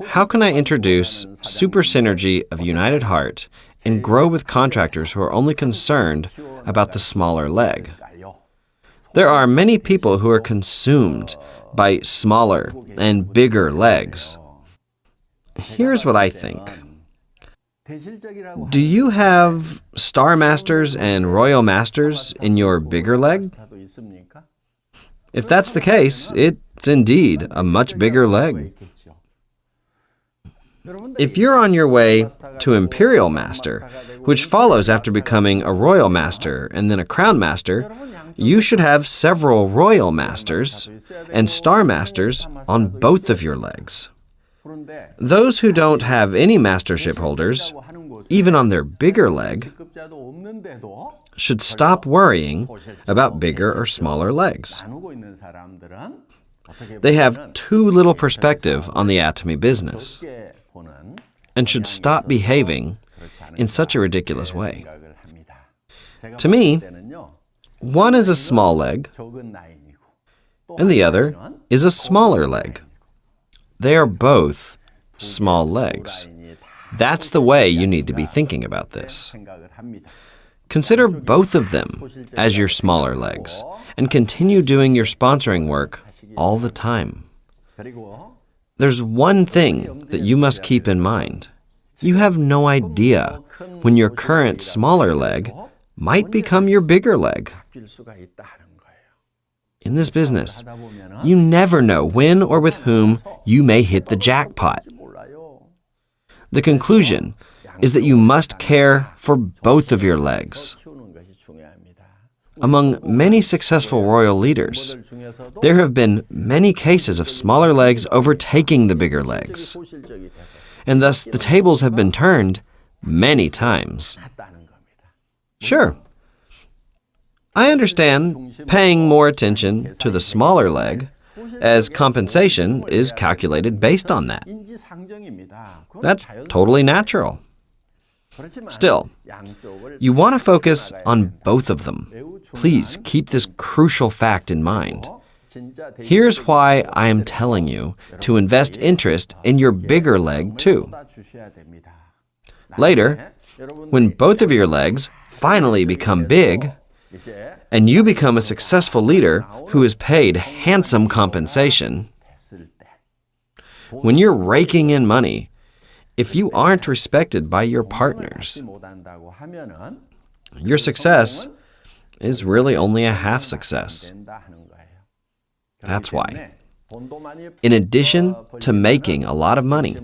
How can I introduce super synergy of United Heart and grow with contractors who are only concerned about the smaller leg? There are many people who are consumed by smaller and bigger legs. Here's what I think. Do you have Star Masters and Royal Masters in your bigger leg? If that's the case, it's indeed a much bigger leg. If you're on your way to Imperial Master, which follows after becoming a Royal Master and then a Crown Master, you should have several Royal Masters and Star Masters on both of your legs. Those who don't have any mastership holders, even on their bigger leg, should stop worrying about bigger or smaller legs. They have too little perspective on the Atomy business and should stop behaving in such a ridiculous way. To me, one is a small leg, and the other is a smaller leg. They are both small legs. That's the way you need to be thinking about this. Consider both of them as your smaller legs, and continue doing your sponsoring work all the time. There's one thing that you must keep in mind. You have no idea when your current smaller leg might become your bigger leg. In this business, you never know when or with whom you may hit the jackpot. The conclusion is that you must care for both of your legs. Among many successful royal leaders, there have been many cases of smaller legs overtaking the bigger legs, and thus the tables have been turned many times. Sure, I understand paying more attention to the smaller leg, as compensation is calculated based on that. That's totally natural. Still, you want to focus on both of them. Please keep this crucial fact in mind. Here's why I am telling you to invest interest in your bigger leg too. Later, when both of your legs finally become big, and you become a successful leader who is paid handsome compensation, when you're raking in money, if you aren't respected by your partners, your success is really only a half success. That's why, in addition to making a lot of money,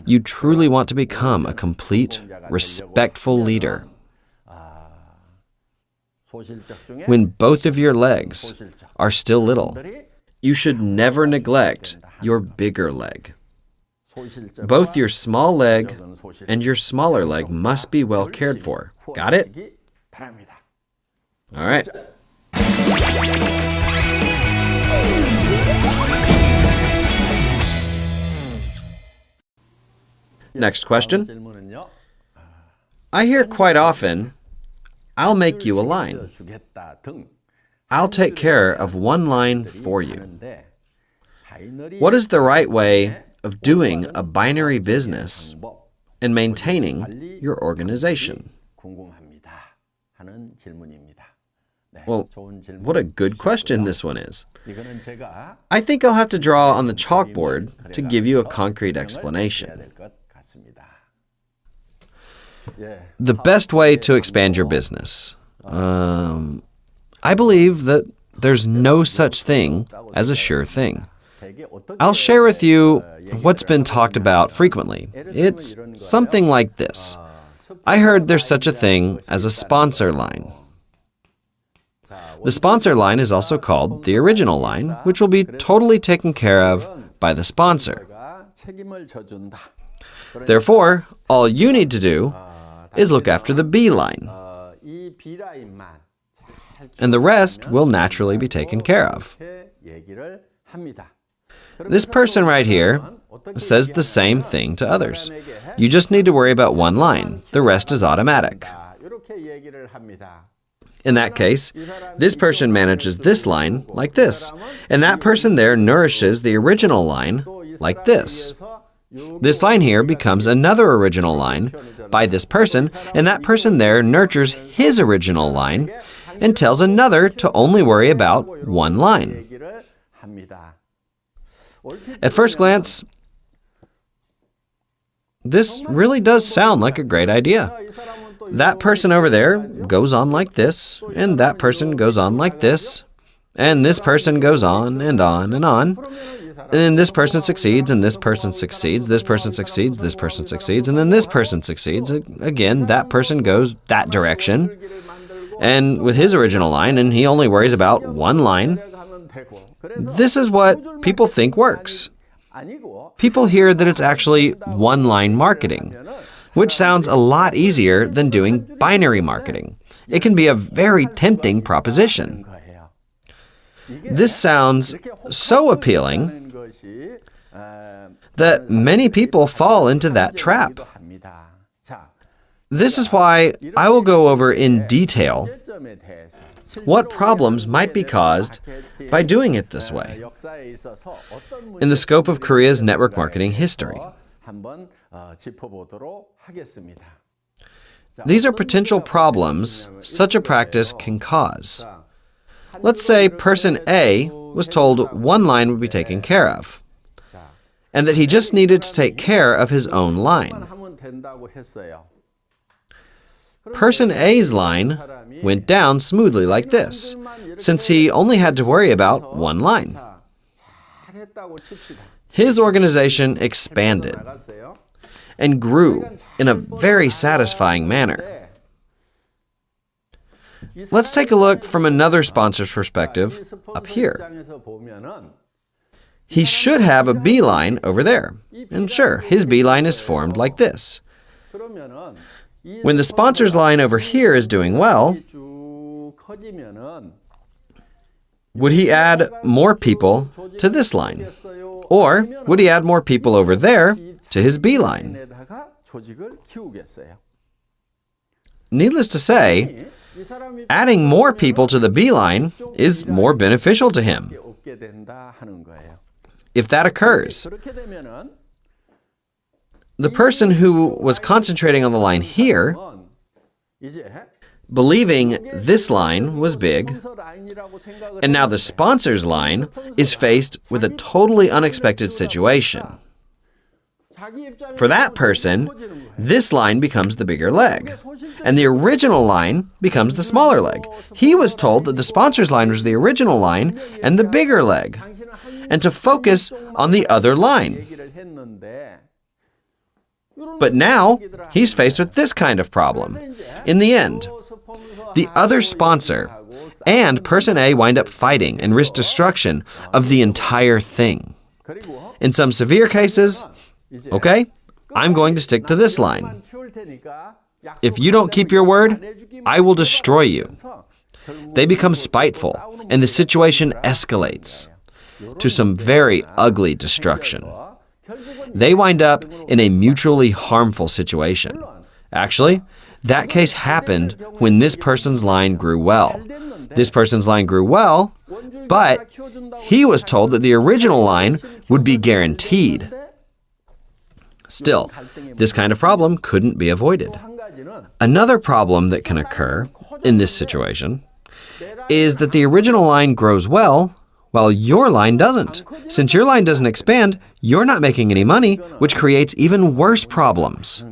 you truly want to become a complete, respectful leader. When both of your legs are still little, you should never neglect your bigger leg. Both your small leg and your smaller leg must be well cared for. Got it? All right. Next question. I hear quite often, I'll make you a line. I'll take care of one line for you. What is the right way of doing a binary business and maintaining your organization? Well, what a good question this one is. I think I'll have to draw on the chalkboard to give you a concrete explanation. The best way to expand your business. I believe that there's no such thing as a sure thing. I'll share with you what's been talked about frequently. It's something like this. I heard there's such a thing as a sponsor line. The sponsor line is also called the original line, which will be totally taken care of by the sponsor. Therefore, all you need to do is look after the B line, and the rest will naturally be taken care of. This person right here says the same thing to others. You just need to worry about one line. The rest is automatic. In that case, this person manages this line like this, and that person there nourishes the original line like this. This line here becomes another original line by this person, and that person there nurtures his original line and tells another to only worry about one line. At first glance, this really does sound like a great idea. That person over there goes on like this, and that person goes on like this, and this person goes on and on and on. And then this person succeeds, and this person succeeds, this person succeeds, this person succeeds, and then this person succeeds. Again, that person goes that direction, and with his original line, and he only worries about one line. This is what people think works. People hear that it's actually one-line marketing, which sounds a lot easier than doing binary marketing. It can be a very tempting proposition. This sounds so appealing that many people fall into that trap. This is why I will go over in detail what problems might be caused by doing it this way in the scope of Korea's network marketing history. These are potential problems such a practice can cause. Let's say person A was told one line would be taken care of, and that he just needed to take care of his own line. Person A's line went down smoothly like this, since he only had to worry about one line. His organization expanded and grew in a very satisfying manner. Let's take a look from another sponsor's perspective up here. He should have a B line over there, and sure, his B line is formed like this. When the sponsor's line over here is doing well, would he add more people to this line? Or would he add more people over there to his B line? Needless to say, adding more people to the B line is more beneficial to him. If that occurs, the person who was concentrating on the line here, believing this line was big, and now the sponsor's line is faced with a totally unexpected situation. For that person, this line becomes the bigger leg, and the original line becomes the smaller leg. He was told that the sponsor's line was the original line and the bigger leg, and to focus on the other line. But now, he's faced with this kind of problem. In the end, the other sponsor and person A wind up fighting and risk destruction of the entire thing. In some severe cases, okay, I'm going to stick to this line. If you don't keep your word, I will destroy you. They become spiteful, and the situation escalates to some very ugly destruction. They wind up in a mutually harmful situation. Actually, that case happened when this person's line grew well. This person's line grew well, but he was told that the original line would be guaranteed. Still, this kind of problem couldn't be avoided. Another problem that can occur in this situation is that the original line grows well while your line doesn't. Since your line doesn't expand, you're not making any money, which creates even worse problems.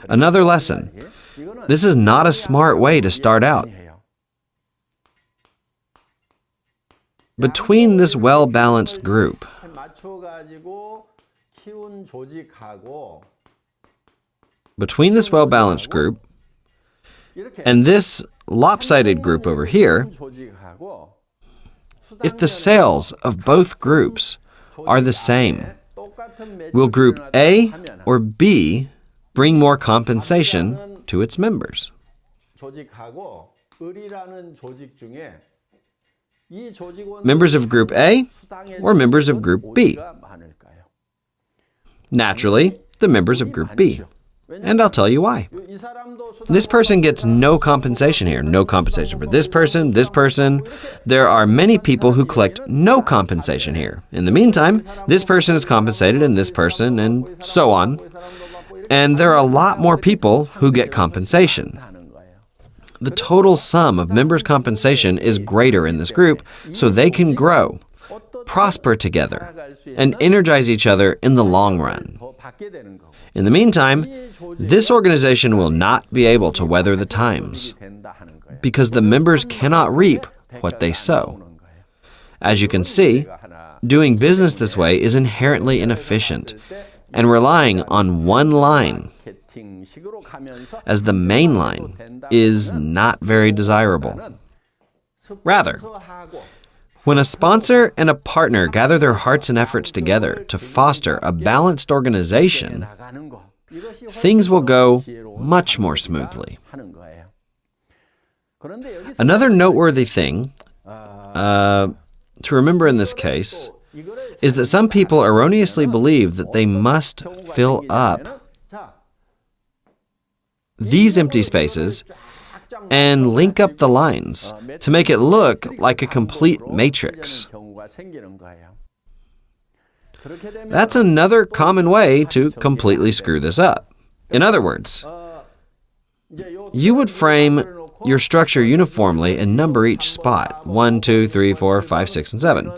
Another lesson. This is not a smart way to start out. Between this well-balanced group and this lopsided group over here, if the sales of both groups are the same, will group A or B bring more compensation to its members? Members of Group A or members of Group B? Naturally, the members of Group B. And I'll tell you why. This person gets no compensation here. No compensation for this person, this person. There are many people who collect no compensation here. In the meantime, this person is compensated and this person and so on. And there are a lot more people who get compensation. The total sum of members' compensation is greater in this group, so they can grow, prosper together, and energize each other in the long run. In the meantime, this organization will not be able to weather the times because the members cannot reap what they sow. As you can see, doing business this way is inherently inefficient, and relying on one line as the main line is not very desirable. Rather, when a sponsor and a partner gather their hearts and efforts together to foster a balanced organization, things will go much more smoothly. Another noteworthy thing to remember in this case is that some people erroneously believe that they must fill up these empty spaces and link up the lines to make it look like a complete matrix. That's another common way to completely screw this up. In other words, you would frame your structure uniformly and number each spot, 1, 2, 3, 4, 5, 6, and 7.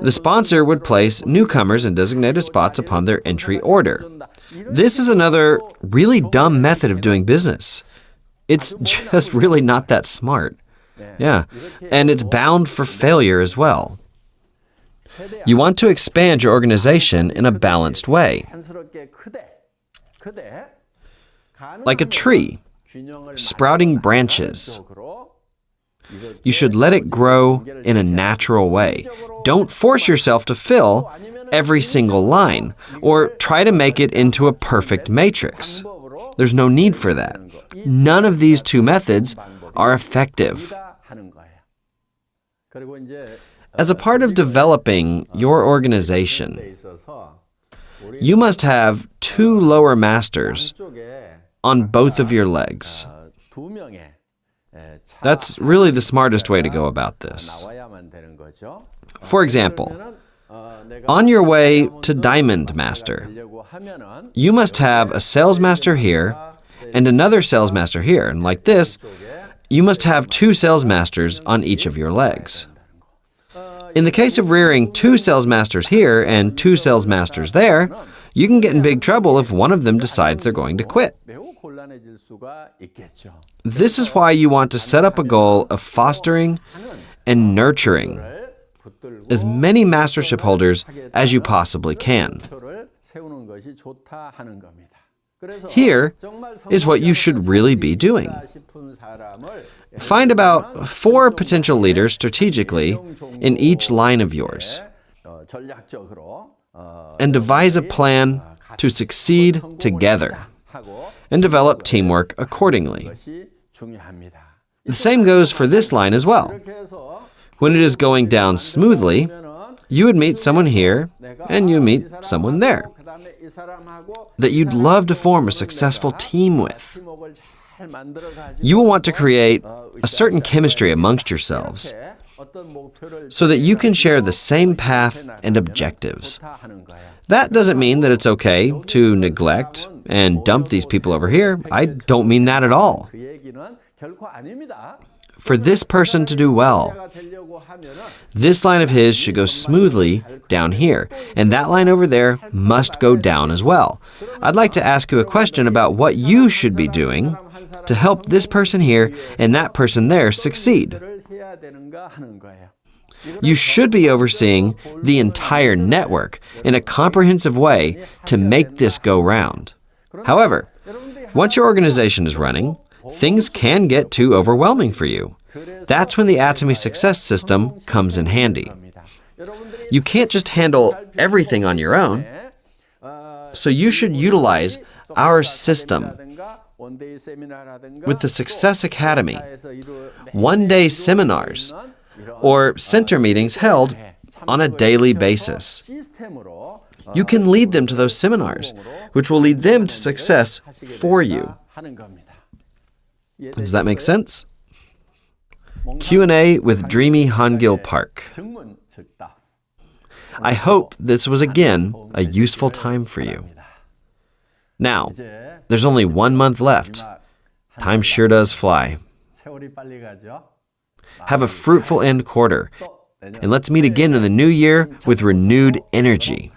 The sponsor would place newcomers in designated spots upon their entry order. This is another really dumb method of doing business. It's just really not that smart. Yeah, and it's bound for failure as well. You want to expand your organization in a balanced way. Like a tree, sprouting branches. You should let it grow in a natural way. Don't force yourself to fill every single line or try to make it into a perfect matrix. There's no need for that. None of these two methods are effective. As a part of developing your organization, you must have 2 lower masters on both of your legs. That's really the smartest way to go about this. For example, on your way to Diamond Master, you must have a Sales Master here and another Sales Master here. And like this, you must have 2 Sales Masters on each of your legs. In the case of rearing 2 Sales Masters here and 2 Sales Masters there, you can get in big trouble if one of them decides they're going to quit. This is why you want to set up a goal of fostering and nurturing as many mastership holders as you possibly can. Here is what you should really be doing. Find about 4 potential leaders strategically in each line of yours and devise a plan to succeed together and develop teamwork accordingly. The same goes for this line as well. When it is going down smoothly, you would meet someone here and you meet someone there that you'd love to form a successful team with. You will want to create a certain chemistry amongst yourselves so that you can share the same path and objectives. That doesn't mean that it's okay to neglect and dump these people over here. I don't mean that at all. For this person to do well, this line of his should go smoothly down here, and that line over there must go down as well. I'd like to ask you a question about what you should be doing to help this person here and that person there succeed. You should be overseeing the entire network in a comprehensive way to make this go round. However, once your organization is running, things can get too overwhelming for you. That's when the Atomy success system comes in handy. You can't just handle everything on your own, so you should utilize our system with the Success Academy, one-day seminars, or center meetings held on a daily basis. You can lead them to those seminars, which will lead them to success for you. Does that make sense? Q&A with Dreamy Gill Park. I hope this was again a useful time for you. Now, there's only 1 month left. Time sure does fly. Have a fruitful end quarter, and let's meet again in the new year with renewed energy.